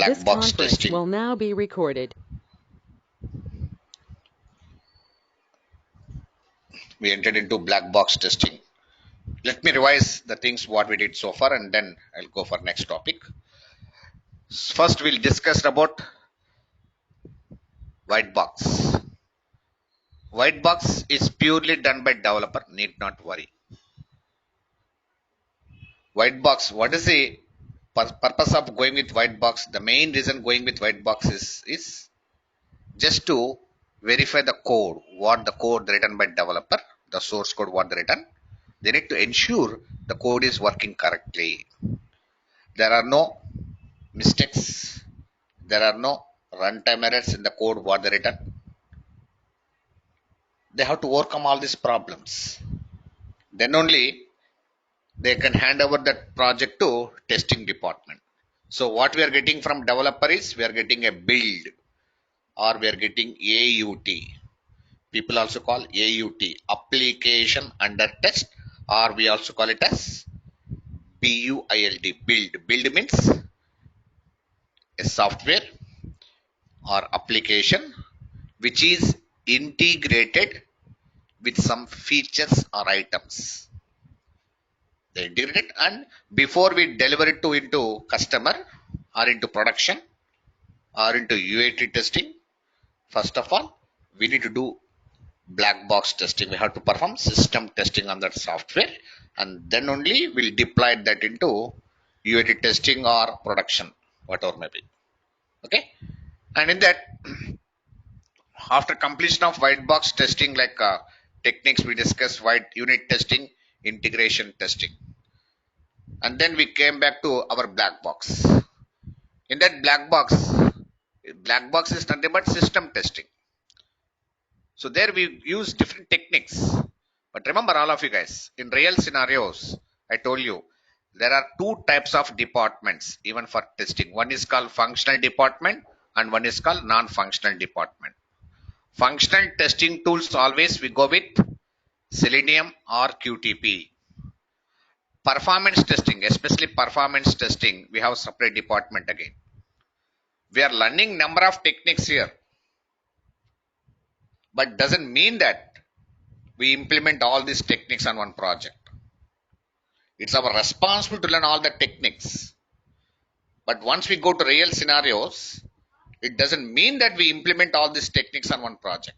This black box conference testing. will now be recorded. We entered into black box testing. Let me revise the things what we did so far, and then I'll go for next topic. First, we'll discuss about white box. White box is purely done by developer. Need not worry. White box. What is the purpose of going with white box? The main reason going with white box is just to verify the code, what the code written by developer, the source code what they written. They need to ensure the code is working correctly. There are no mistakes. There are no runtime errors in the code what they written. They have to overcome all these problems. Then only they can hand over that project to testing department. So what we are getting from developer is we are getting a build or we are getting AUT. People also call AUT, application under test, or we also call it as BUILD, build. Build means a software or application which is integrated with some features or items. They integrate it, and before we deliver it to into customer or into production or into UAT testing, first of all, we need to do black box testing. We have to perform system testing on that software, and then only we'll deploy that into UAT testing or production, whatever may be. Okay, and in that, after completion of white box testing, like techniques we discussed, white unit testing, integration testing, and then we came back to our black box. In that black box is nothing but system testing. So there we use different techniques. But remember all of you guys, in real scenarios, I told you, there are two types of departments even for testing. One is called functional department and one is called non-functional department. Functional testing tools always we go with Selenium or Qtp. Performance testing, especially performance testing, we have separate department again. We are learning number of techniques here, but doesn't mean that we implement all these techniques on one project. It's our responsibility to learn all the techniques. But once we go to real scenarios, it doesn't mean that we implement all these techniques on one project.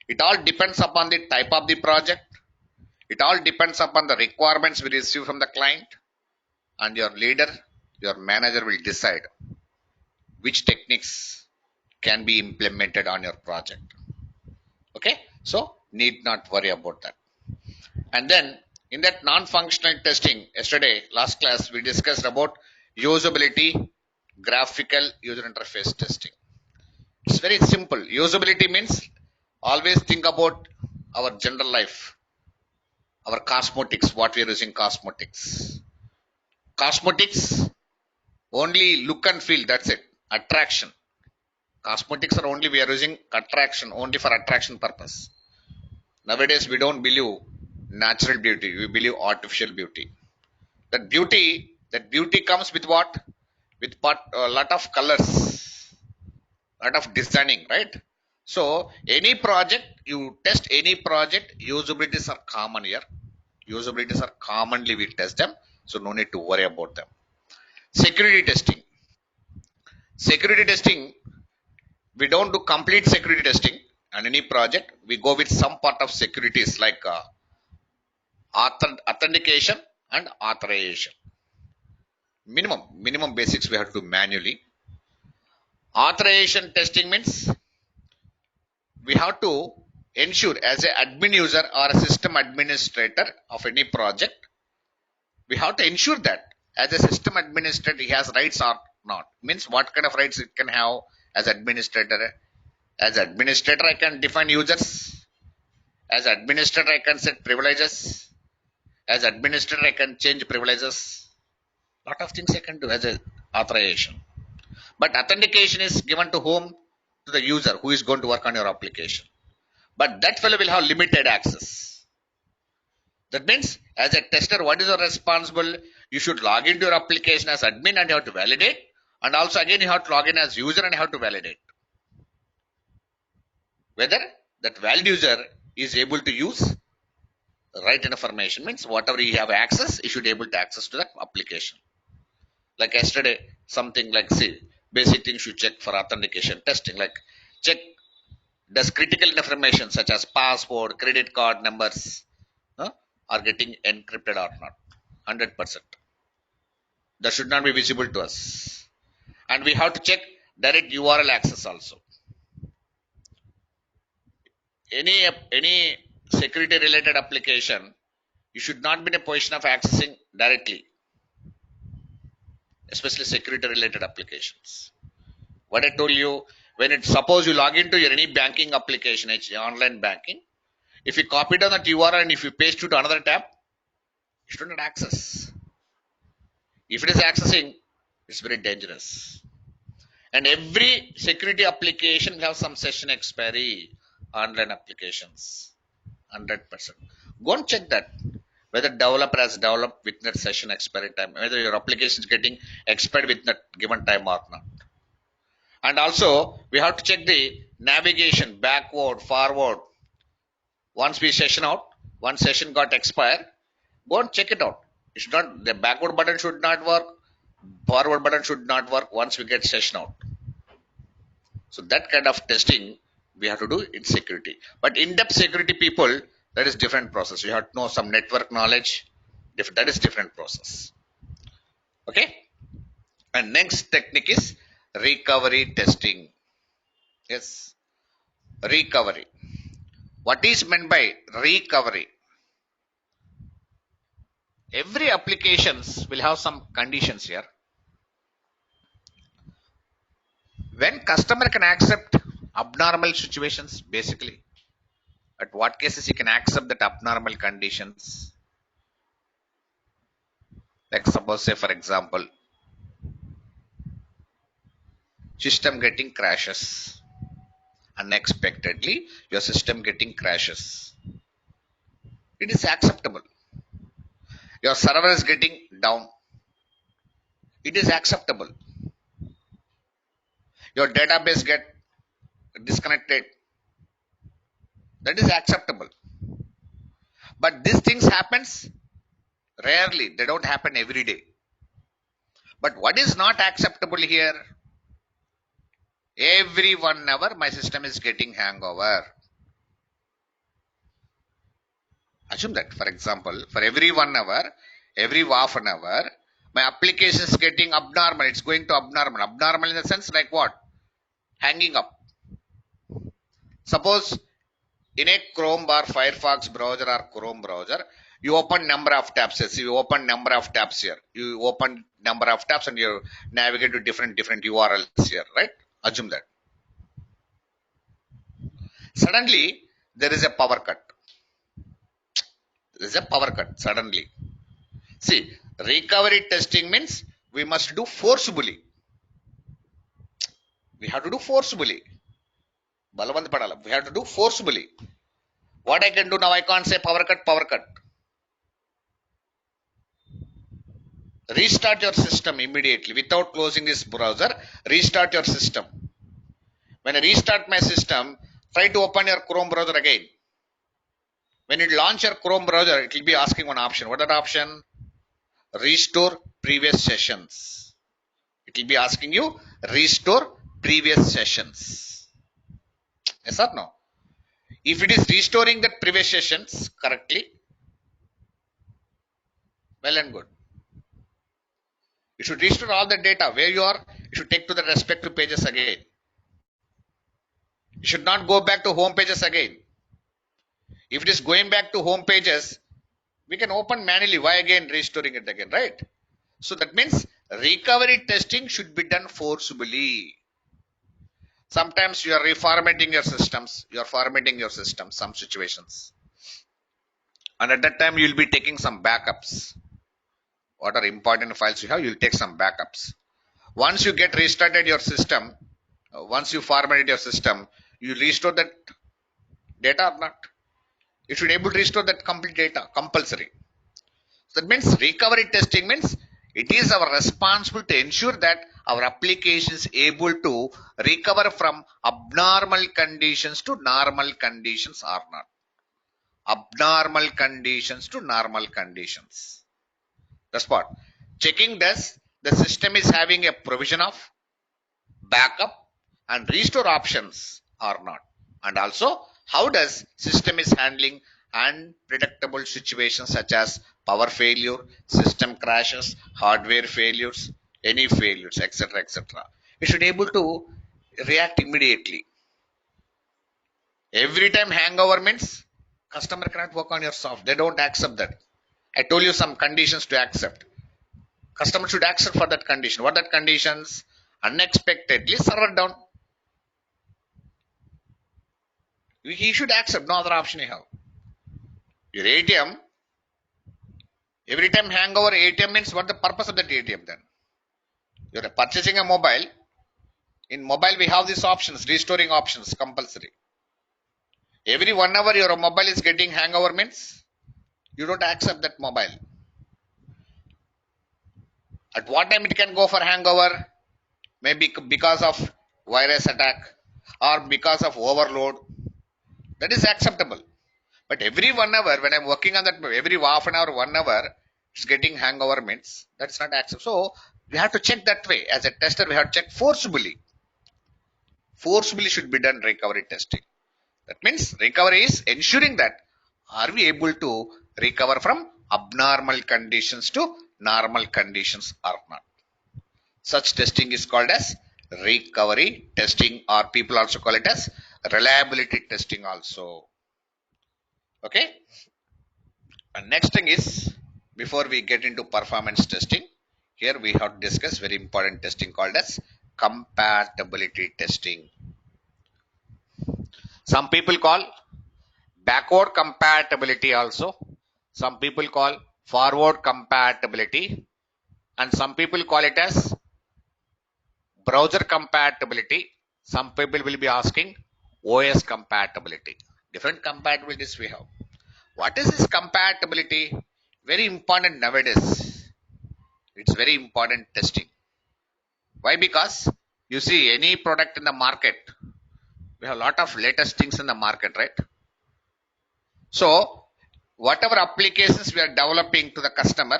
It all depends upon the type of the project. It all depends upon the requirements we receive from the client, and your leader, your manager will decide which techniques can be implemented on your project. Okay, so need not worry about that. And then in that non-functional testing, yesterday, last class, we discussed about usability, graphical user interface testing. It's very simple. Usability means always think about our general life, our cosmetics, what we are using cosmetics. Cosmetics, only look and feel, that's it. Attraction. Cosmetics are only, we are using attraction, only for attraction purpose. Nowadays, we don't believe natural beauty, we believe artificial beauty. That beauty comes with what? With a lot of colors, lot of designing, right? So any project, you test any project, usabilities are common here. Usabilities are commonly we test them, so no need to worry about them. Security testing. Security testing, we don't do complete security testing on any project. We go with some part of securities like authentication and authorization. Minimum basics we have to do manually. Authorization testing means we have to ensure as an admin user or a system administrator of any project, we have to ensure that as a system administrator he has rights or not. Means what kind of rights it can have as administrator. As administrator I can define users. As administrator I can set privileges. As administrator I can change privileges. Lot of things I can do as a authorization. But authentication is given to whom? To the user who is going to work on your application. But that fellow will have limited access. That means, as a tester, what is your responsible? You should log into your application as admin and you have to validate, And also again you have to log in as user and you have to validate whether that valid user is able to use the right information. Means whatever you have access, you should be able to access to that application. Like yesterday, something like see basic things you check for authentication testing, like check does critical information such as passport, credit card numbers are getting encrypted or not. 100%. That should not be visible to us. And we have to check direct URL access also. Any security related application, you should not be in a position of accessing directly, especially security related applications. What I told you, when it suppose you log into your any banking application, online banking, if you copy down that URL and if you paste it to another tab, you should not access. If it is accessing, it's very dangerous. And every security application will have some session expiry. Online applications, 100%. Go and check that whether developer has developed within that session expiry time, whether your application is getting expired within that given time or not. And also we have to check the navigation backward, forward. Once we session out, one session got expired, go and check it out. It should not, the backward button should not work, forward button should not work once we get session out. So that kind of testing we have to do in security. But in-depth security people, that is different process. You have to know some network knowledge. That is different process. Okay. And next technique is recovery testing. Yes. Recovery. What is meant by recovery? Every applications will have some conditions here. When customer can accept abnormal situations, basically, at what cases he can accept that abnormal conditions? Like suppose say for example, system getting crashes. Unexpectedly, your system getting crashes. It is acceptable. Your server is getting down. It is acceptable. Your database get disconnected. That is acceptable. But these things happens rarely. They don't happen every day. But what is not acceptable here? Every 1 hour my system is getting hangover. Assume that, for example, for every 1 hour, every half an hour, my application is getting abnormal. It's going to abnormal. Abnormal in the sense like what? Hanging up. Suppose in a Chrome or Firefox browser or Chrome browser, you open number of tabs. Yes, you open number of tabs here. You open number of tabs and you navigate to different URLs here, right? Assume that. Suddenly, there is a power cut. There is a power cut suddenly. See, recovery testing means we must do forcibly. We have to do forcibly. Balavant padala. We have to do forcibly. What I can do now, I can't say power cut, power cut. Restart your system immediately without closing this browser. Restart your system. When I restart my system, try to open your Chrome browser again. When you launch your Chrome browser, it will be asking one option. What is that option? Restore previous sessions. It will be asking you restore previous sessions. Yes or no? If it is restoring that previous sessions correctly, well and good. You should restore all the data where you are. You should take to the respective pages again. You should not go back to home pages again. If it is going back to home pages, we can open manually. Why again restoring it again, right? So that means recovery testing should be done forcibly. Sometimes you are reformatting your systems. You are formatting your system, some situations. And at that time, you will be taking some backups. What are important files you have, you will take some backups. Once you get restarted your system, once you formatted your system, you restore that data or not? You should be able to restore that complete data, compulsory. So that means recovery testing means it is our responsibility to ensure that our application is able to recover from abnormal conditions to normal conditions or not. Abnormal conditions to normal conditions. That's what. Checking does the system is having a provision of backup and restore options or not. And also how does system is handling unpredictable situations such as power failure, system crashes, hardware failures, any failures, etc. etc. We should able to react immediately. Every time hangover means customer cannot work on your software. They don't accept that. I told you some conditions to accept. Customer should accept for that condition. What that conditions? Unexpectedly server down. He should accept. No other option you have. Your ATM, every time hangover ATM means what the purpose of that ATM then? You're purchasing a mobile. In mobile we have these options, restoring options compulsory. Every 1 hour your mobile is getting hangover means you don't accept that mobile. At what time it can go for hangover? Maybe because of virus attack or because of overload. That is acceptable. But every 1 hour, when I'm working on that, every half an hour, 1 hour, it's getting hangover means that's not acceptable. So we have to check that way. As a tester, we have to check forcibly. Forcibly should be done recovery testing. That means recovery is ensuring that are we able to recover from abnormal conditions to normal conditions or not. Such testing is called as recovery testing, or people also call it as reliability testing also. Okay. And next thing is, before we get into performance testing, here we have to discuss very important testing called as compatibility testing. Some people call backward compatibility also. Some people call forward compatibility, and some people call it as browser compatibility. Some people will be asking OS compatibility. Different compatibilities we have. What is this compatibility? Very important nowadays. It's very important testing. Why? Because you see any product in the market, we have a lot of latest things in the market, right? So whatever applications we are developing to the customer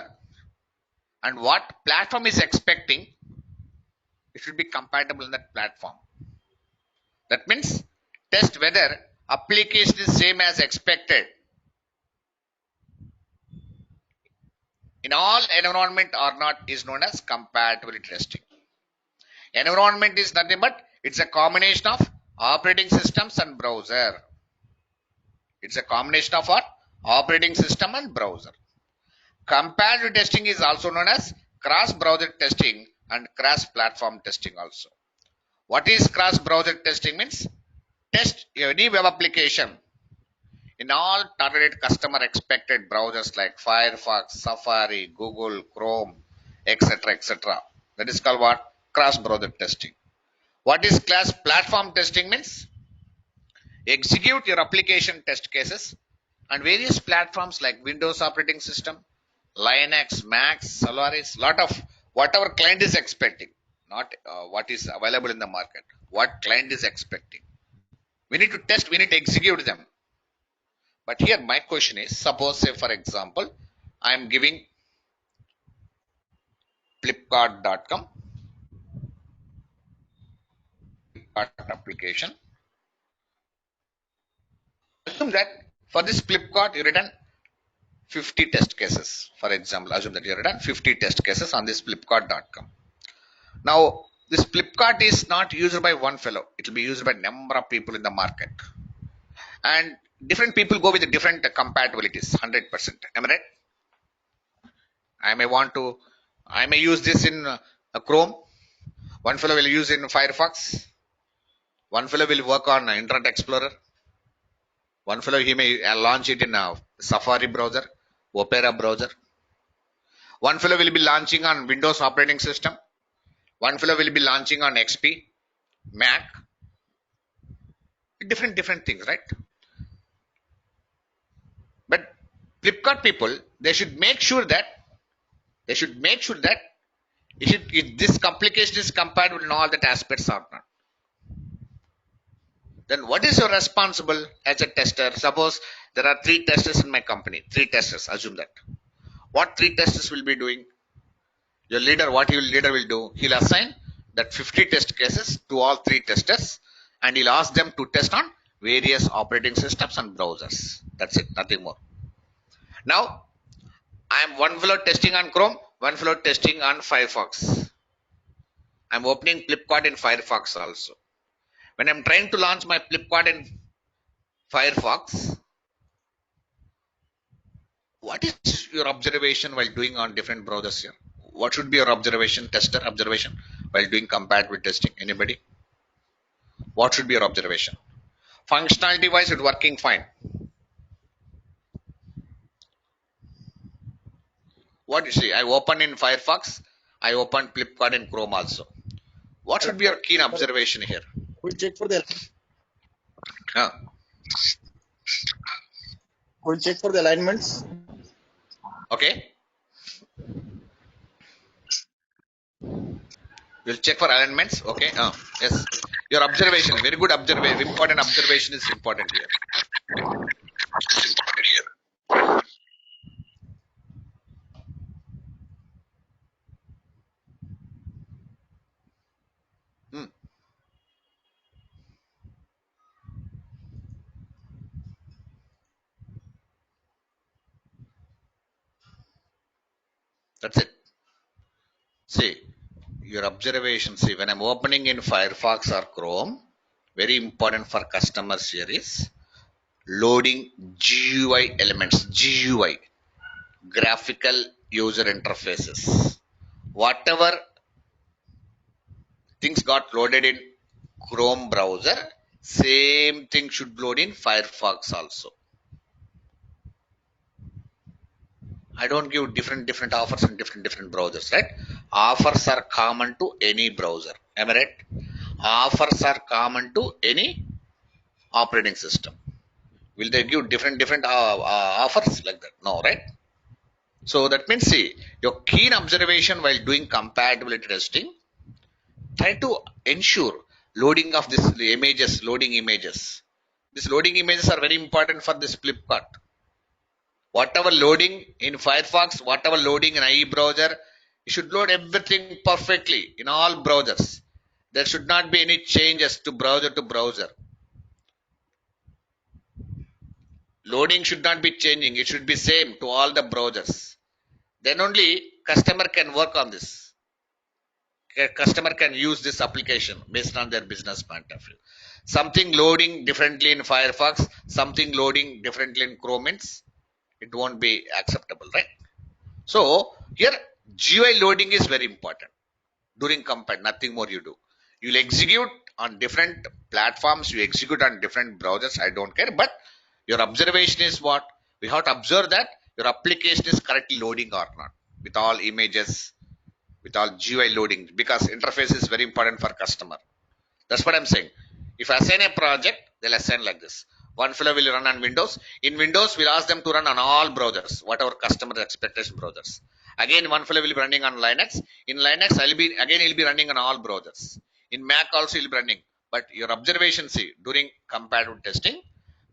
and what platform is expecting, it should be compatible in that platform. That means test whether application is same as expected in all environment or not is known as compatibility testing. Environment is nothing but it's a combination of operating systems and browser. It's a combination of what? Operating system and browser. Comparative testing is also known as cross browser testing and cross platform testing also. What is cross browser testing means? Test any web application in all targeted customer expected browsers like Firefox, Safari, Google, Chrome, etc. etc. That is called what? Cross browser testing. What is cross platform testing means? Execute your application test cases on various platforms like Windows operating system, Linux, Mac, Solaris, lot of whatever client is expecting, not what is available in the market, what client is expecting. We need to test, we need to execute them. But here my question is, suppose say for example, I am giving flipkart.com, Flipkart application. Assume that for this Flipkart you written 50 test cases. For example, assume that you have done 50 test cases on this flipkart.com. Now, this Flipkart is not used by one fellow. It will be used by number of people in the market. And different people go with different compatibilities, 100%. Am I right? I may use this in Chrome. One fellow will use in Firefox. One fellow will work on Internet Explorer. One fellow he may launch it in Safari browser, Opera browser. One fellow will be launching on Windows operating system. One fellow will be launching on XP, Mac. Different things, right? But Flipkart people, they should make sure that If this application is compatible in all that aspects or not, then what is your responsible as a tester? Suppose there are three testers in my company, three testers, assume that. What three testers will be doing? Your leader, what your leader will do? He'll assign that 50 test cases to all three testers and he'll ask them to test on various operating systems and browsers. That's it, nothing more. Now, I am one fellow testing on Chrome, one fellow testing on Firefox. I'm opening Flipkart in Firefox also. When I'm trying to launch my Flipkart in Firefox, what is your observation while doing on different browsers here? What should be your observation, tester observation, while doing compatibility testing? Anybody? What should be your observation? Functionality wise, it's working fine. What you see? I open in Firefox, I open Flipkart in Chrome also. What should be your keen observation here? We'll check for the Huh? we'll check for the alignments. Okay. We'll check for alignments. Okay. Yes. Your observation, very good observation. Important observation is important here. Hmm. That's it. See, your observation. See, when I'm opening in Firefox or Chrome, very important for customers here is loading GUI elements. GUI, graphical user interfaces. Whatever things got loaded in Chrome browser, same thing should load in Firefox also. I don't give different offers in different browsers, right? Offers are common to any browser. Am I right? Offers are common to any operating system. Will they give different offers like that? No, right? So that means, see, your keen observation while doing compatibility testing, try to ensure loading of this images, loading images. These loading images are very important for this Flipkart. Whatever loading in Firefox, whatever loading in IE browser, you should load everything perfectly in all browsers. There should not be any changes to browser to browser. Loading should not be changing. It should be same to all the browsers. Then only customer can work on this. Customer can use this application based on their business point of view. Something loading differently in Firefox, something loading differently in Chrome means it won't be acceptable, right? So here GUI loading is very important during compile, nothing more you do. You'll execute on different platforms, you execute on different browsers, I don't care, but your observation is what? We have to observe that your application is correctly loading or not with all images, with all GUI loading, because interface is very important for customer. That's what I'm saying. If I assign a project, they'll assign like this. One fellow will run on Windows. In Windows, we'll ask them to run on all browsers, whatever customer expectation browsers. Again, one fellow will be running on Linux. In Linux, he'll be running on all browsers. In Mac also he'll be running. But your observation, see, during compatibility testing,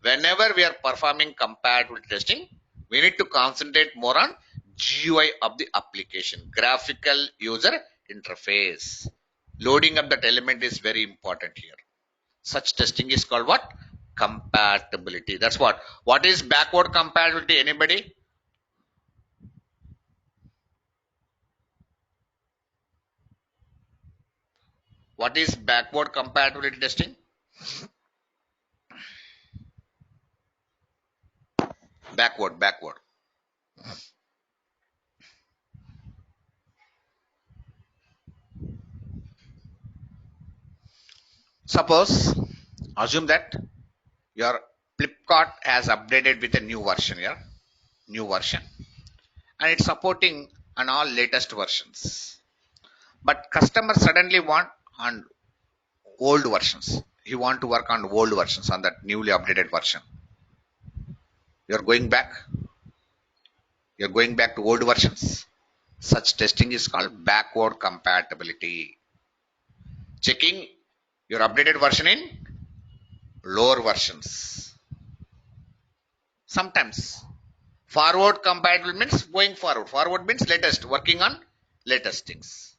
whenever we are performing compatibility testing, we need to concentrate more on GUI of the application, graphical user interface. Loading of that element is very important here. Such testing is called what? Compatibility. That's what is backward compatibility? Anybody? What is backward compatibility testing? Backward. Suppose, assume that your Flipkart has updated with a new version here, new version, and it's supporting on all latest versions. But customer suddenly want on old versions. He want to work on old versions on that newly updated version. You're going back. You're going back to old versions. Such testing is called backward compatibility. Checking your updated version in lower versions. Sometimes forward compatible means going forward. Forward means latest, working on latest things.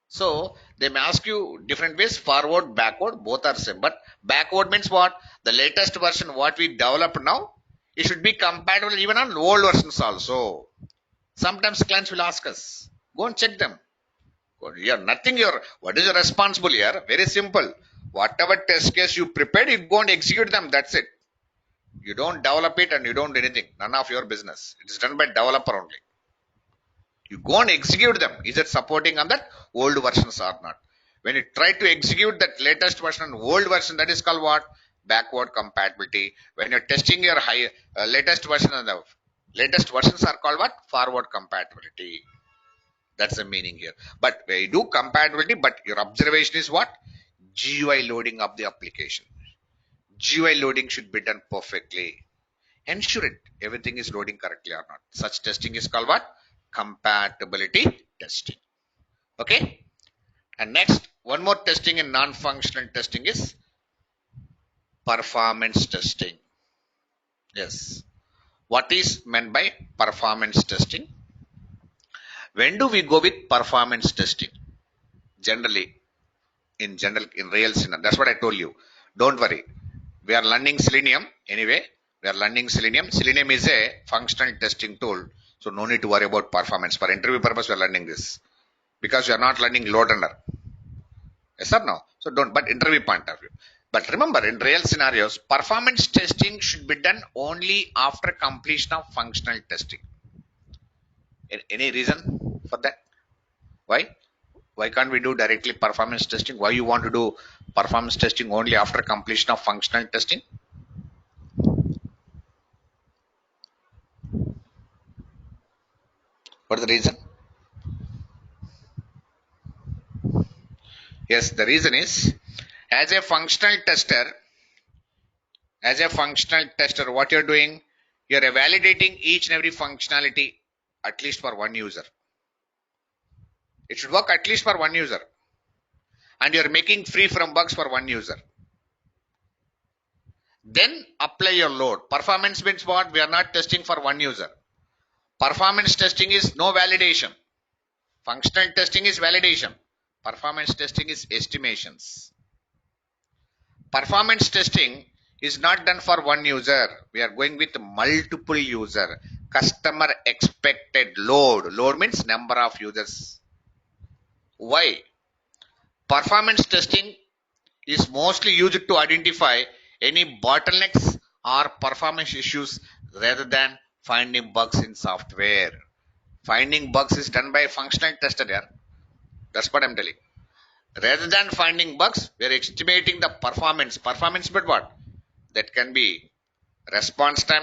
So they may ask you different ways, forward, backward, both are same. But backward means what? The latest version, what we develop now, it should be compatible even on old versions also. Sometimes clients will ask us, go and check them. You're nothing, what is your responsible here? Very simple. Whatever test case you prepared, you go and execute them. That's it. You don't develop it and you don't do anything. None of your business. It is done by developer only. You go and execute them. Is it supporting on that old versions or not? When you try to execute that latest version and old version, that is called what? Backward compatibility. When you're testing your latest version and the latest versions are called what? Forward compatibility. That's the meaning here. But we do compatibility, but your observation is what? GUI loading of the application. GUI loading should be done perfectly. Ensure it everything is loading correctly or not. Such testing is called what? Compatibility testing. Okay. And next, one more testing in non-functional testing is performance testing. Yes. What is meant by performance testing? When do we go with performance testing? Generally, in real scenario. That's what I told you. Don't worry. We are learning Selenium anyway. We are learning Selenium. Selenium is a functional testing tool. So no need to worry about performance. For interview purpose, we are learning this. Because we are not learning load runner. Yes or no? So don't, but interview point of view. But remember, in real scenarios, performance testing should be done only after completion of functional testing. Any reason for that? Why? Why can't we do directly performance testing? Why you want to do performance testing only after completion of functional testing? What is the reason? Yes, the reason is as a functional tester, what you're doing, you're validating each and every functionality at least for one user. It should work at least for one user. And you're making free from bugs for one user. Then apply your load. Performance means what? We are not testing for one user. Performance testing is no validation. Functional testing is validation. Performance testing is estimations. Performance testing is not done for one user. We are going with multiple user. Customer expected load. Load means number of users. Why? Performance testing is mostly used to identify any bottlenecks or performance issues rather than finding bugs in software. Finding bugs is done by a functional tester there. That's what I'm telling. Rather than finding bugs, we are estimating the performance. Performance, but what? That can be response time,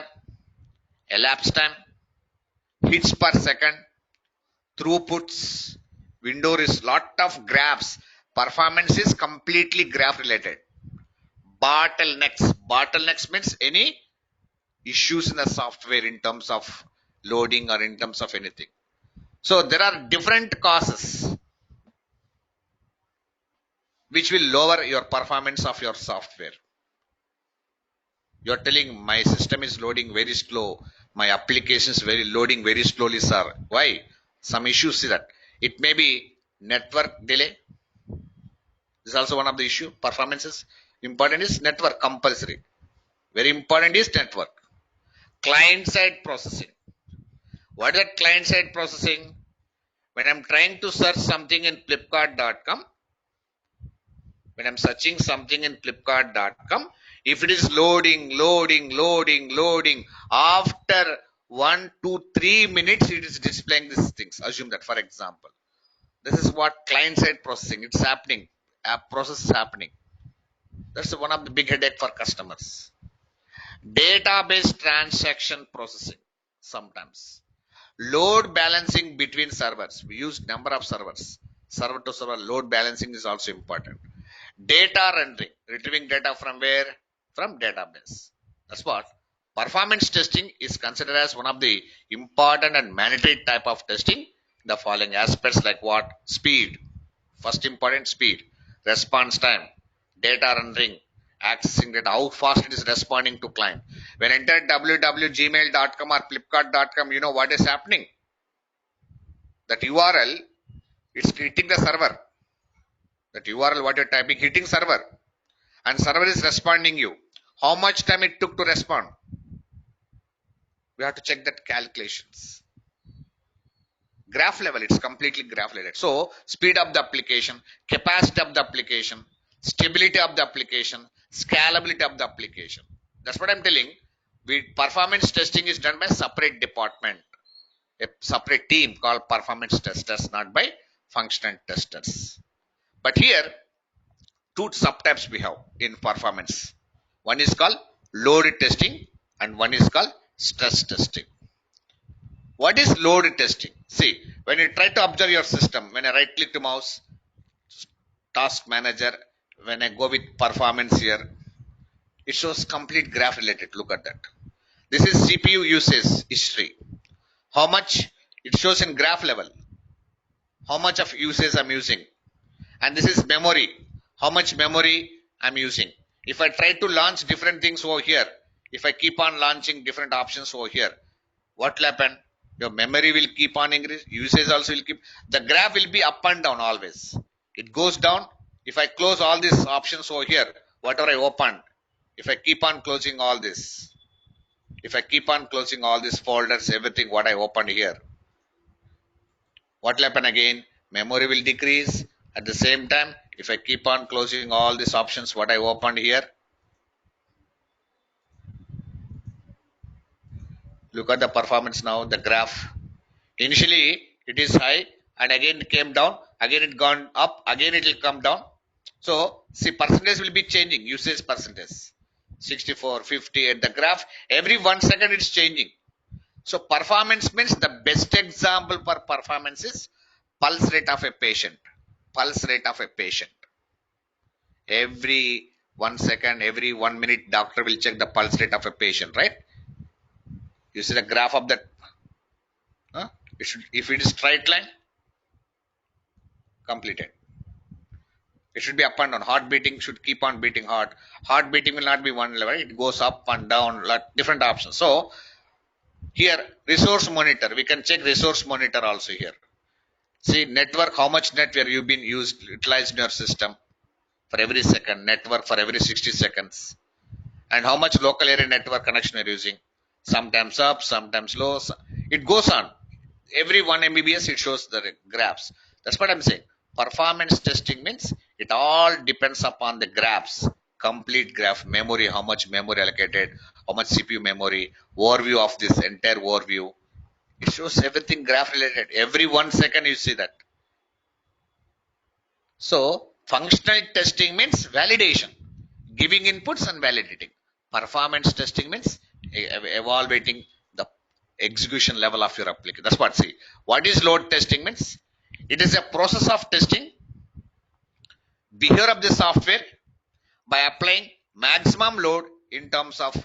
elapsed time, hits per second, throughputs, window is lot of graphs. Performance is completely graph related. Bottlenecks. Bottlenecks means any issues in the software in terms of loading or in terms of anything. So there are different causes which will lower your performance of your software. You're telling my system is loading very slow. My application is loading very slowly, sir. Why? Some issues that. It may be network delay. This is also one of the issue. Performances. Important is network compulsory. Very important is network. Client side processing. What is that client side processing? When I'm trying to search something in Flipkart.com, when I'm searching something in Flipkart.com, if it is loading, after 1 to 3 minutes, it is displaying these things. Assume that, for example. This is what client side processing. It's happening. App process is happening. That's one of the big headache for customers. Database transaction processing. Sometimes. Load balancing between servers. We use number of servers. Server to server load balancing is also important. Data rendering. Retrieving data from where? From database. That's what. Performance testing is considered as one of the important and mandatory type of testing the following aspects like what? Speed. First important, speed. Response time. Data rendering. Accessing data. How fast it is responding to client. When enter www.gmail.com or flipkart.com, you know what is happening? That URL, it's hitting the server. That URL what you're typing, hitting server. And server is responding you. How much time it took to respond? We have to check that calculations. Graph level, it's completely graph level. So speed of the application, capacity of the application, stability of the application, scalability of the application. That's what I'm telling. Performance testing is done by separate department, a separate team called performance testers, not by functional testers. But here, two subtypes we have in performance. One is called load testing and one is called stress testing. What is load testing? See, when you try to observe your system, when I right click to mouse, task manager, when I go with performance here, it shows complete graph related. Look at that. This is CPU usage history. How much it shows in graph level. How much of usage I'm using. And this is memory. How much memory I'm using. If I try to launch different things over here, if I keep on launching different options over here, what will happen? Your memory will keep on increase, usage also will keep, the graph will be up and down always. It goes down. If I close all these options over here, whatever I opened, if I keep on closing all this, if I keep on closing all these folders, everything what I opened here, what will happen again? Memory will decrease. At the same time, if I keep on closing all these options what I opened here, look at the performance now, the graph. Initially it is high and again it came down, again it gone up, again it will come down. So see, percentage will be changing, usage percentage 64, 50 at the graph, every 1 second it's changing. So performance means, the best example for performance is pulse rate of a patient. Pulse rate of a patient. Every 1 second, every 1 minute, doctor will check the pulse rate of a patient, right? You see the graph of that. It should, if it is straight line, completed. It should be up and down. Heart beating should keep on beating hard. Heart beating will not be one level. It goes up and down, different options. So here, resource monitor. We can check resource monitor also here. See network, how much network you've been utilized in your system for every second. Network for every 60 seconds. And how much local area network connection you're using. Sometimes up, sometimes low. It goes on. Every 1 Mbps it shows the graphs. That's what I'm saying. Performance testing means it all depends upon the graphs, complete graph, memory, how much memory allocated, how much CPU memory, overview of this entire overview. It shows everything graph related. Every 1 second you see that. So functional testing means validation, giving inputs and validating. Performance testing means evaluating the execution level of your application. That's what see. What is load testing means? It is a process of testing behavior of the software by applying maximum load in terms of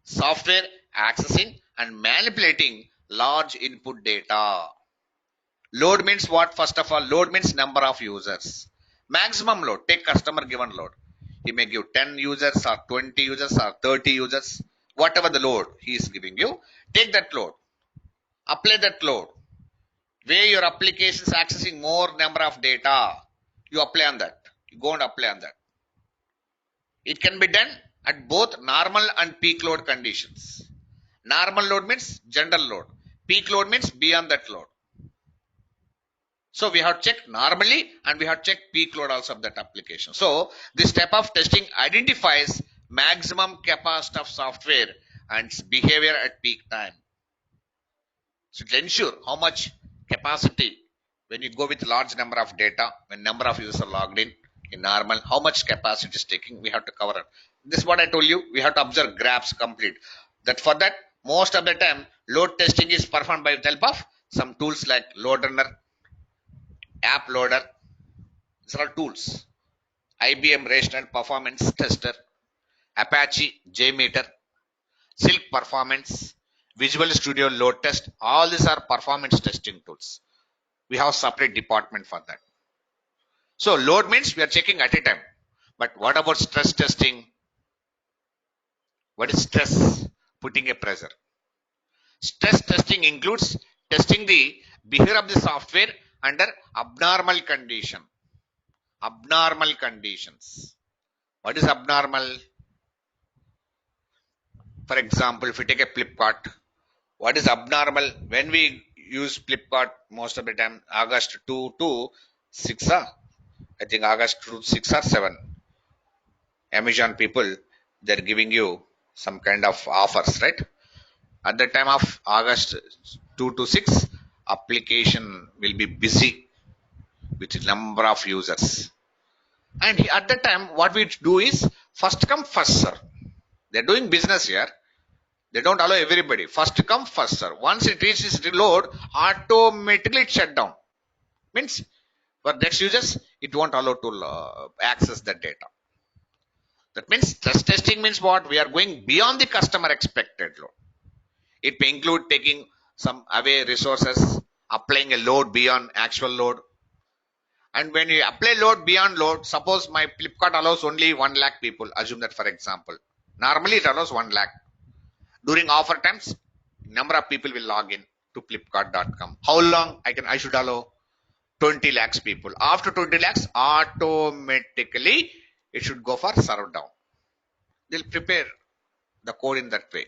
software accessing and manipulating large input data. Load means what? First of all, load means number of users. Maximum load, take customer given load. He may give 10 users or 20 users or 30 users, whatever the load he is giving you. Take that load, apply that load. Where your application is accessing more number of data, you apply on that. You go and apply on that. It can be done at both normal and peak load conditions. Normal load means general load. Peak load means beyond that load. So we have checked normally and we have checked peak load also of that application. So this type of testing identifies maximum capacity of software and its behavior at peak time. So to ensure how much capacity, when you go with large number of data, when number of users are logged in normal, how much capacity is taking, we have to cover it. This is what I told you, we have to observe graphs complete. That for that, most of the time, load testing is performed by the help of some tools like load runner, app loader. These are all tools. IBM Rational Performance Tester, Apache JMeter, Silk Performance, Visual Studio Load Test. All these are performance testing tools. We have separate department for that. So load means we are checking at a time. But what about stress testing? What is stress? Putting a pressure. Stress testing includes testing the behavior of the software under abnormal condition. Abnormal conditions. What is abnormal? For example, if we take a Flipkart, what is abnormal? When we use Flipkart most of the time, August 2 to 6, I think August 2 6 or 7. Amazon people, they're giving you some kind of offers, right? At the time of August 2 to 6, application will be busy with number of users. And at that time, what we do is first come, first serve. They're doing business here. They don't allow everybody. First come, first serve. Once it reaches reload, automatically it shut down. Means for next users, it won't allow to access the data. That means stress testing means what? We are going beyond the customer expected load. It may include taking some away resources, applying a load beyond actual load. And when you apply load beyond load, suppose my Flipkart allows only 1 lakh people. Assume that for example. Normally it allows 1 lakh. During offer times, number of people will log in to flipkart.com. How long I should allow? 20 lakhs people. After 20 lakhs, automatically it should go for serve down. They'll prepare the code in that way.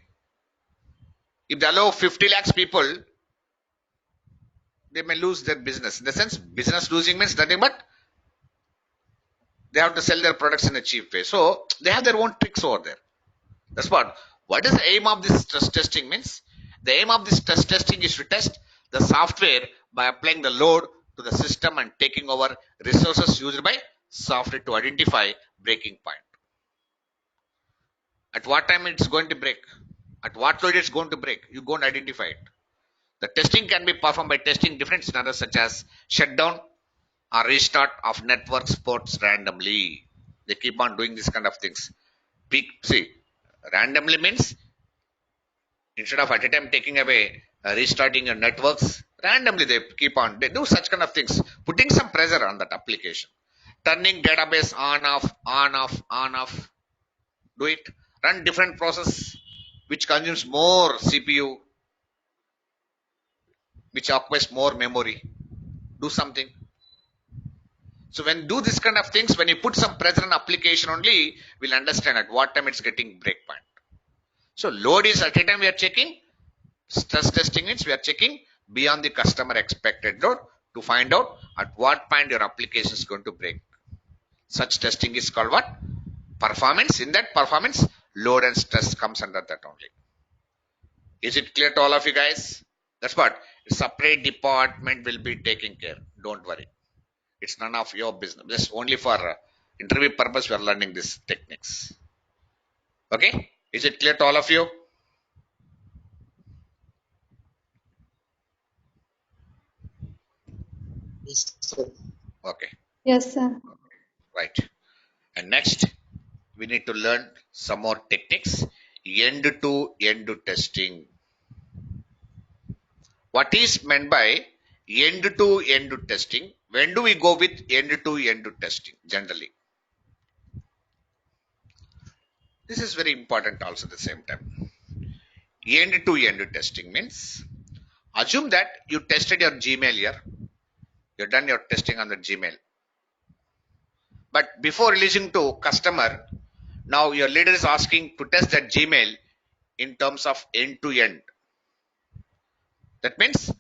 If they allow 50 lakhs people, they may lose their business. In the sense, business losing means nothing but they have to sell their products in a cheap way. So they have their own tricks over there. That's what. What is the aim of this stress testing means? The aim of this stress testing is to test the software by applying the load to the system and taking over resources used by software to identify breaking point. At what time it's going to break? At what load it's going to break? You go and identify it. The testing can be performed by testing different scenarios such as shutdown or restart of network ports randomly. They keep on doing this kind of things. See, randomly means instead of at a time taking away restarting your networks, randomly they do such kind of things, putting some pressure on that application. Turning database on off, on off, on off. Do it. Run different process which consumes more CPU, which occupies more memory. Do something. So when do this kind of things, when you put some pressure on application only, we'll understand at what time it's getting breakpoint. So load is at a time we are checking. Stress testing means we are checking beyond the customer expected load to find out at what point your application is going to break. Such testing is called what? Performance. In that performance, load and stress comes under that only. Is it clear to all of you guys? That's what. A separate department will be taking care. Don't worry. It's none of your business. Just only for interview purpose we are learning these techniques. Okay? Is it clear to all of you? Yes, sir. Okay. Yes, sir. Right. And next, we need to learn some more techniques. End-to-end testing. What is meant by end-to-end testing? When do we go with end-to-end testing generally? This is very important also at the same time. End-to-end testing means, assume that you tested your Gmail here. You've done your testing on the Gmail. But before releasing to customer, now your leader is asking to test that Gmail in terms of end-to-end. That means,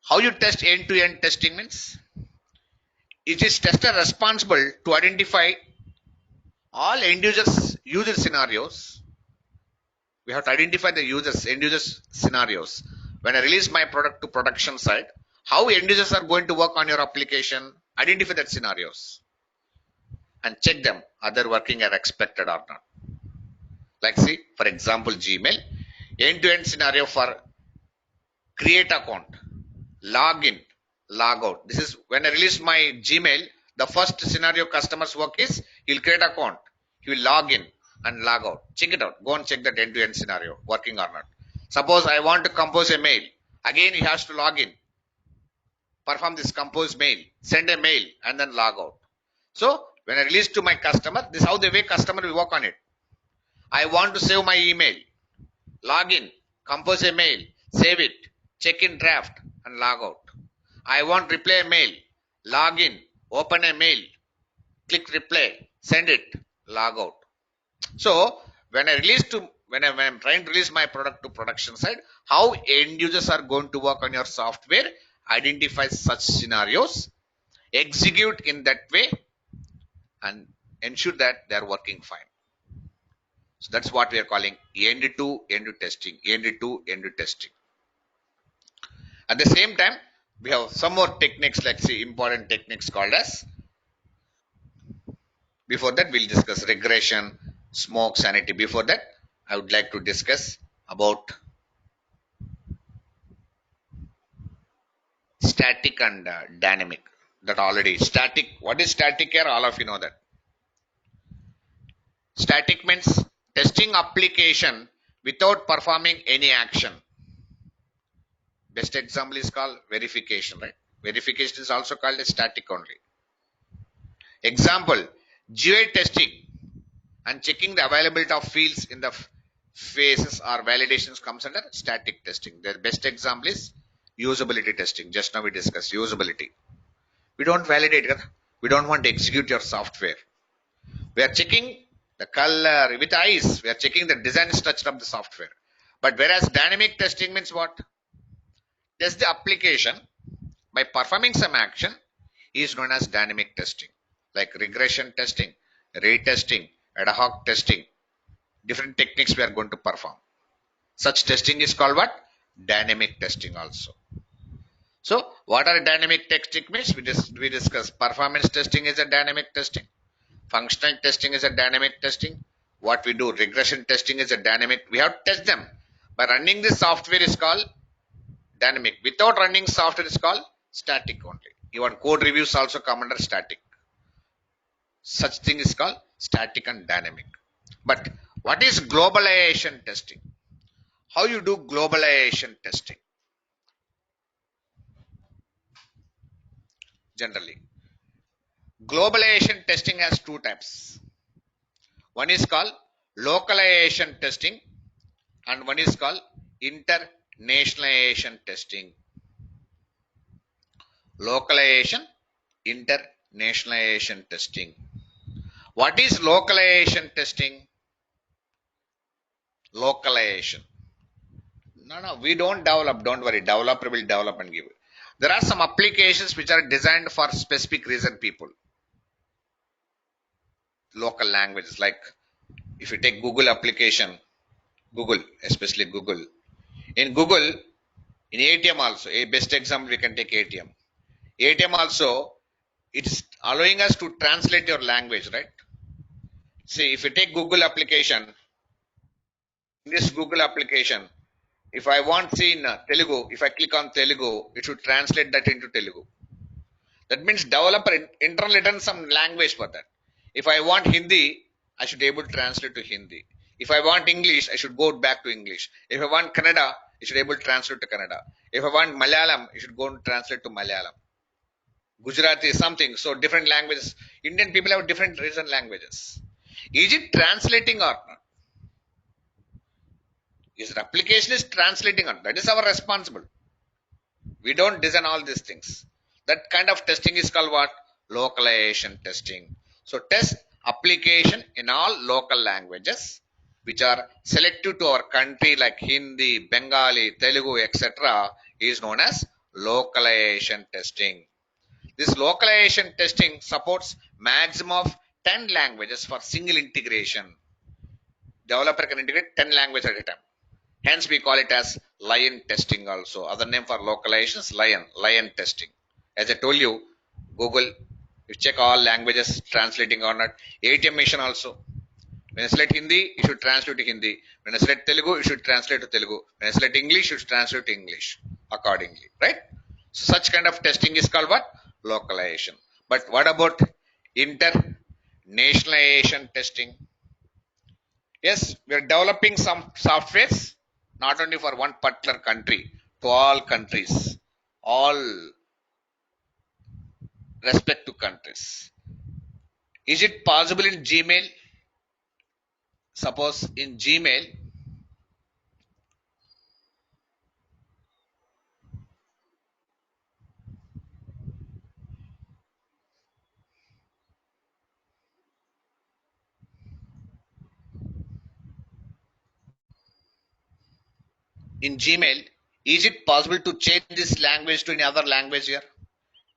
how you test end-to-end testing means, it is tester responsible to identify all end user scenarios. We have to identify the end users scenarios. When I release my product to production side, how end users are going to work on your application, identify that scenarios and check them, are they working as expected or not. Like see, for example, Gmail, end-to-end scenario for create account, login, log out. This is when I release my Gmail, the first scenario customers work is he'll create account, he will log in and log out. Check it out. Go and check that end-to-end scenario working or not. Suppose I want to compose a mail. Again, he has to log in. perform this compose mail, send a mail, and then log out. So when I release to my customer, this is how the way customer will work on it. I want to save my email, log in, compose a mail, save it, check in draft, and log out. I want reply a mail, log in, open a mail, click reply, send it, log out. So when I'm trying to release my product to production side, how end users are going to work on your software, identify such scenarios, execute in that way, and ensure that they are working fine. So that's what we are calling end-to-end testing, end-to-end testing. At the same time, we have some more techniques, like say important techniques called as. Before that, we'll discuss regression, smoke, sanity. Before that, I would like to discuss about static and dynamic. That already static. What is static here? All of you know that. Static means testing application without performing any action. Best example is called verification, right? Verification is also called a static only. Example, GUI testing and checking the availability of fields in the phases or validations comes under static testing. The best example is usability testing. Just now we discussed usability. We don't validate it. We don't want to execute your software. We are checking the color with eyes. We are checking the design structure of the software. But whereas dynamic testing means what? Test the application by performing some action is known as dynamic testing, like regression testing, retesting, ad hoc testing. Different techniques we are going to perform. Such testing is called what? Dynamic testing also. So what are dynamic testing means? We discuss performance testing is a dynamic testing. Functional testing is a dynamic testing. What we do, regression testing is a dynamic. We have to test them. By running the software is called dynamic. Without running software is called static only. Even code reviews also come under static. Such thing is called static and dynamic. But what is globalization testing? How you do globalization testing? Generally, globalization testing has two types. One is called localization testing and one is called internationalization testing. Localization, internationalization testing. What is localization testing? Localization. No, we don't develop, don't worry. Developer will develop and give. There are some applications which are designed for specific reason people. Local languages, like if you take Google application, Google, especially Google. In Google, in ATM also, a best example we can take ATM. ATM also, it's allowing us to translate your language, right? See, if you take Google application, in this Google application, if I want see in Telugu, if I click on Telugu, it should translate that into Telugu. That means developer internally written some language for that. If I want Hindi, I should be able to translate to Hindi. If I want English, I should go back to English. If I want Kannada, I should be able to translate to Kannada. If I want Malayalam, I should go and translate to Malayalam. Gujarati, something. So different languages. Indian people have different regional languages. Is it translating or not? Is the application is translating or not? That is our responsibility. We don't design all these things. That kind of testing is called what? Localization testing. So test application in all local languages which are selective to our country like Hindi, Bengali, Telugu, etc. is known as localization testing. This localization testing supports maximum of 10 languages for single integration. Developer can integrate 10 languages at a time. Hence we call it as lion testing also. Other name for localization is lion testing. As I told you, Google, you check all languages translating or not. ATM machine also. When I select Hindi, it should translate to Hindi. When I select Telugu, it should translate to Telugu. When I select English, it should translate to English accordingly. Right? So such kind of testing is called what? Localization. But what about internationalization testing? Yes, we are developing some softwares not only for one particular country, to all countries, all respect to countries. Is it possible in Gmail? Suppose in Gmail, is it possible to change this language to any other language here?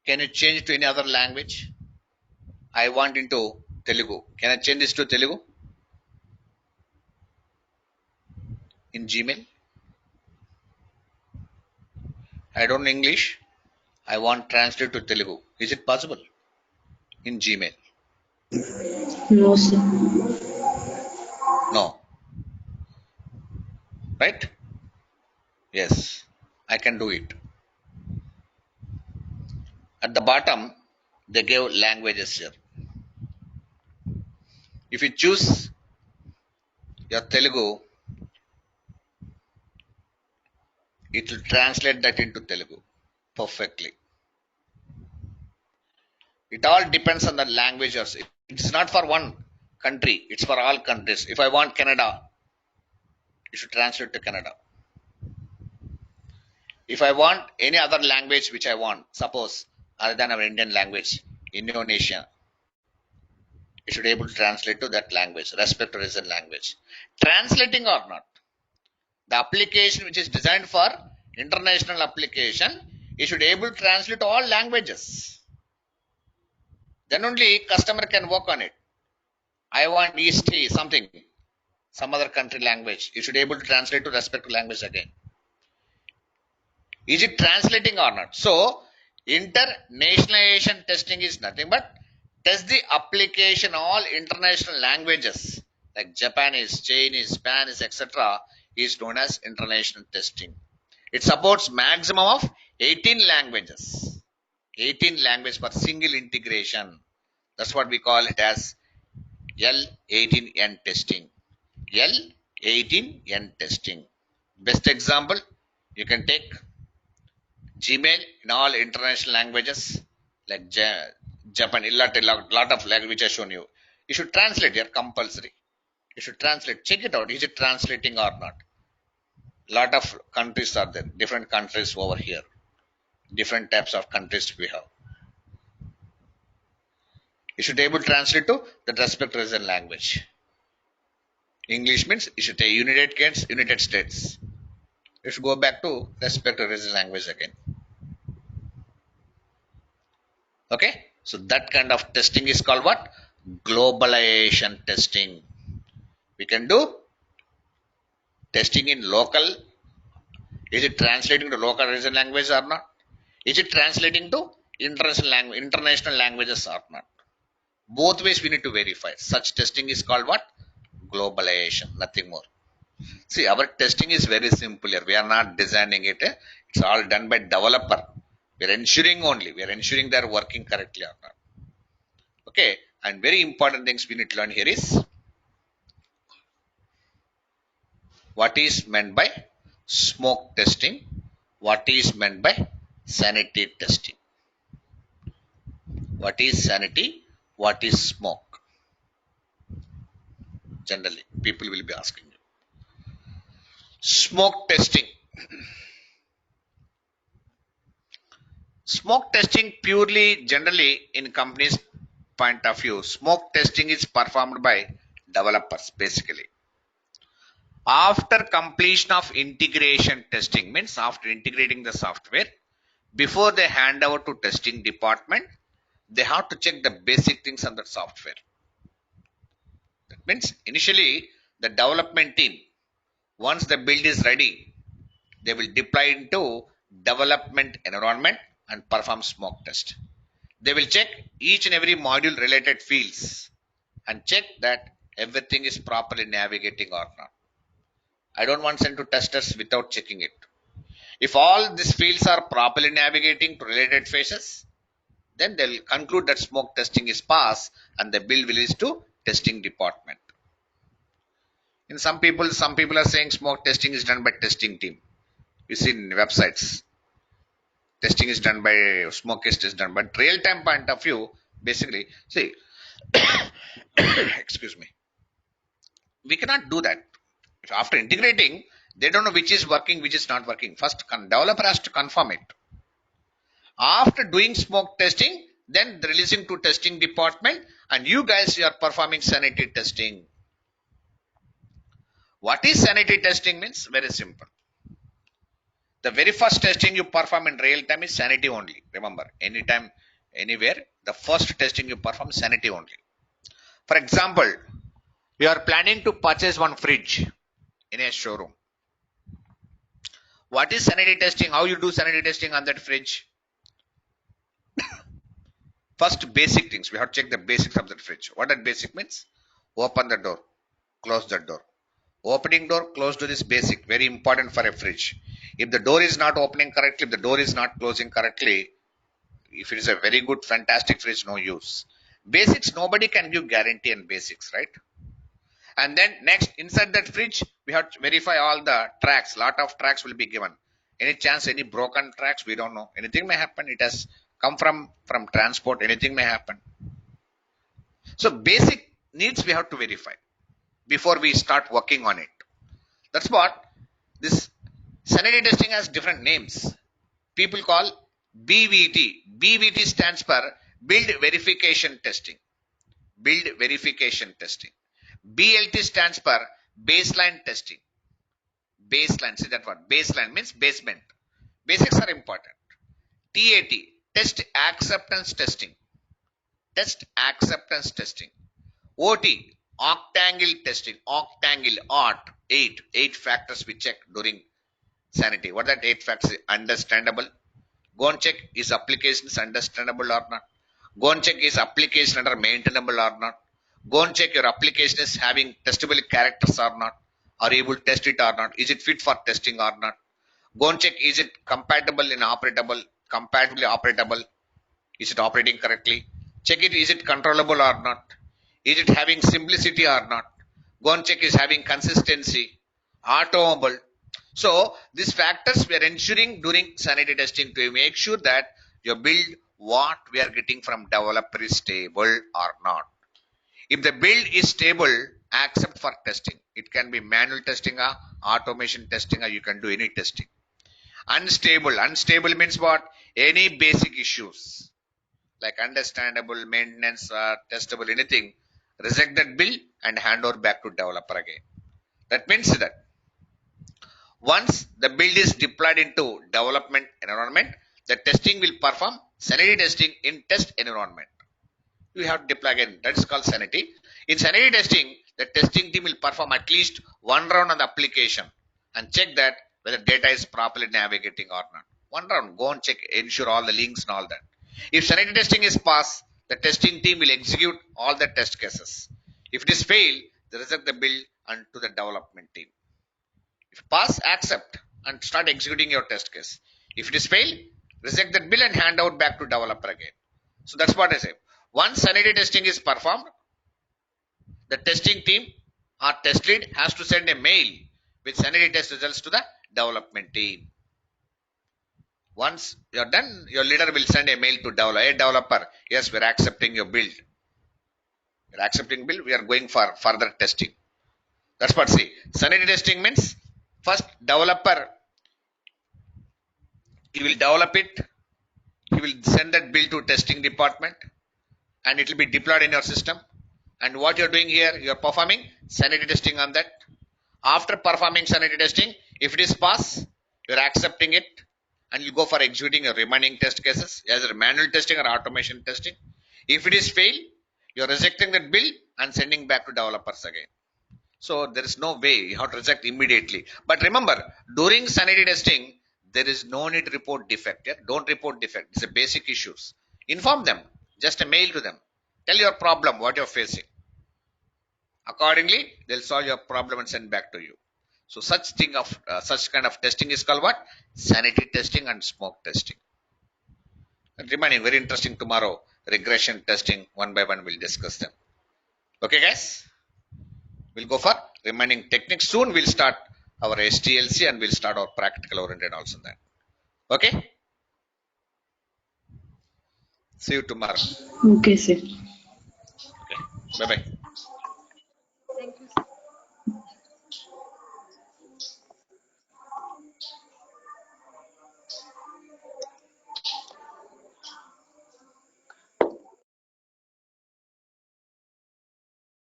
Can you change to any other language? I want into Telugu. Can I change this to Telugu in Gmail? I don't know English. I want translate to Telugu. Is it possible in Gmail? No, sir. No. Right? Yes. I can do it. At the bottom, they gave languages here. If you choose your Telugu, it will translate that into Telugu perfectly. It all depends on the language. It's not for one country, it's for all countries. If I want Canada, it should translate to Canada. If I want any other language which I want, suppose other than our Indian language, Indonesia, it should be able to translate to that language, respect to region language. Translating or not, the application which is designed for international application, it should be able to translate to all languages. Then only customer can work on it. I want East something, some other country language. You should be able to translate to respective language again. Is it translating or not? So, internationalization testing is nothing but test the application all international languages like Japanese, Chinese, Spanish, etc. is known as international testing. It supports maximum of 18 languages. 18 languages for single integration. That's what we call it as L18N testing. L18N testing. Best example, you can take Gmail in all international languages like Japan, lot of language which I shown you. You should translate here compulsory. You should translate. Check it out. Is it translating or not? Lot of countries are there. Different countries over here. Different types of countries we have. You should be able to translate to the respective region language. English means you should take United States. You should go back to respective region language again. Okay, so that kind of testing is called what? Globalization testing. We can do testing in local. Is it translating to local region language or not? Is it translating to international languages or not? Both ways we need to verify. Such testing is called what? Globalization, nothing more. See, our testing is very simple here. We are not designing it. It's all done by developer. We are ensuring only. We are ensuring they are working correctly or not. Okay, and very important things we need to learn here is what is meant by smoke testing, what is meant by sanity testing. What is sanity? What is smoke? Generally, people will be asking you. Smoke testing. Smoke testing purely generally in companies point of view, smoke testing is performed by developers basically. After completion of integration testing, means after integrating the software, before they hand over to testing department, they have to check the basic things on the software. That means initially the development team, once the build is ready, they will deploy into development environment and perform smoke test. They will check each and every module related fields and check that everything is properly navigating or not. I don't want to send to testers without checking it. If all these fields are properly navigating to related phases, then they'll conclude that smoke testing is passed and the build will release to testing department. In some people are saying smoke testing is done by testing team. You see in websites. testing is done by smoke test is done. But real time point of view, basically, see, excuse me, we cannot do that. If after integrating, they don't know which is working, which is not working. First, developer has to confirm it. After doing smoke testing, then releasing to testing department, and you guys you are performing sanity testing. What is sanity testing means? Very simple. The very first testing you perform in real time is sanity only. Remember, anytime, anywhere, the first testing you perform sanity only. For example, you are planning to purchase one fridge in a showroom. What is sanity testing? How you do sanity testing on that fridge? First, basic things. We have to check the basics of that fridge. What that basic means? Open the door, close the door. Opening door, close door is basic, very important for a fridge. If the door is not opening correctly, if the door is not closing correctly, if it is a very good, fantastic fridge, no use. Basics, nobody can give guarantee on basics, right? And then next, inside that fridge, we have to verify all the tracks. Lot of tracks will be given. Any chance, any broken tracks, we don't know. Anything may happen. It has come from transport. Anything may happen. So basic needs we have to verify before we start working on it. That's what this sanity testing has different names. People call BVT. BVT stands for Build Verification Testing. Build Verification Testing. BLT stands for Baseline Testing. Baseline, see that word. Baseline means basement. Basics are important. TAT, Test Acceptance Testing. Test Acceptance Testing. OT, Octangle Testing. Octangle, OT, 8 factors we check during sanity. What are that 8 factors? Understandable. Go and check is application is understandable or not. Go and check is application under maintainable or not. Go and check your application is having testable characters or not. Are you able to test it or not? Is it fit for testing or not? Go and check is it compatible in operatable, compatibly operatable. Is it operating correctly? Check it is it controllable or not. Is it having simplicity or not? Go and check is having consistency, automable. So these factors we are ensuring during sanity testing to make sure that your build what we are getting from developer is stable or not. If the build is stable, accept for testing. It can be manual testing or automation testing or you can do any testing. Unstable. Unstable means what? Any basic issues like understandable, maintenance, testable, anything. Reject that build and hand over back to developer again. That means that once the build is deployed into development environment, the testing will perform sanity testing in test environment. You have to deploy again. That is called sanity. In sanity testing, the testing team will perform at least one round on the application and check that whether data is properly navigating or not. One round, go and check, ensure all the links and all that. If sanity testing is passed, the testing team will execute all the test cases. If it is failed, they reject the build and to the development team. If pass, accept and start executing your test case. If it is failed, reject that bill and hand out back to developer again. So that's what I say. Once sanity testing is performed, the testing team or test lead has to send a mail with sanity test results to the development team. Once you are done, your leader will send a mail to developer. Yes, we are accepting your build. We are accepting build. We are going for further testing. That's what see. Sanity testing means first developer, he will develop it. He will send that build to testing department and it will be deployed in your system. And what you're doing here, you're performing sanity testing on that. After performing sanity testing, if it is pass, you're accepting it and you go for executing your remaining test cases, either manual testing or automation testing. If it is fail, you're rejecting that build and sending back to developers again. So there is no way you have to reject immediately. But remember, during sanity testing, there is no need to report defect. Yeah? Don't report defect. It's a basic issues. Inform them. Just a mail to them. Tell your problem, what you're facing. Accordingly, they'll solve your problem and send back to you. So such kind of testing is called what? Sanity testing and smoke testing. And remaining very interesting tomorrow. Regression testing, one by one we'll discuss them. Okay, guys. We'll go for remaining techniques. Soon we'll start our STLC and we'll start our practical oriented also that. Okay. See you tomorrow. Okay, sir. Okay. Bye bye.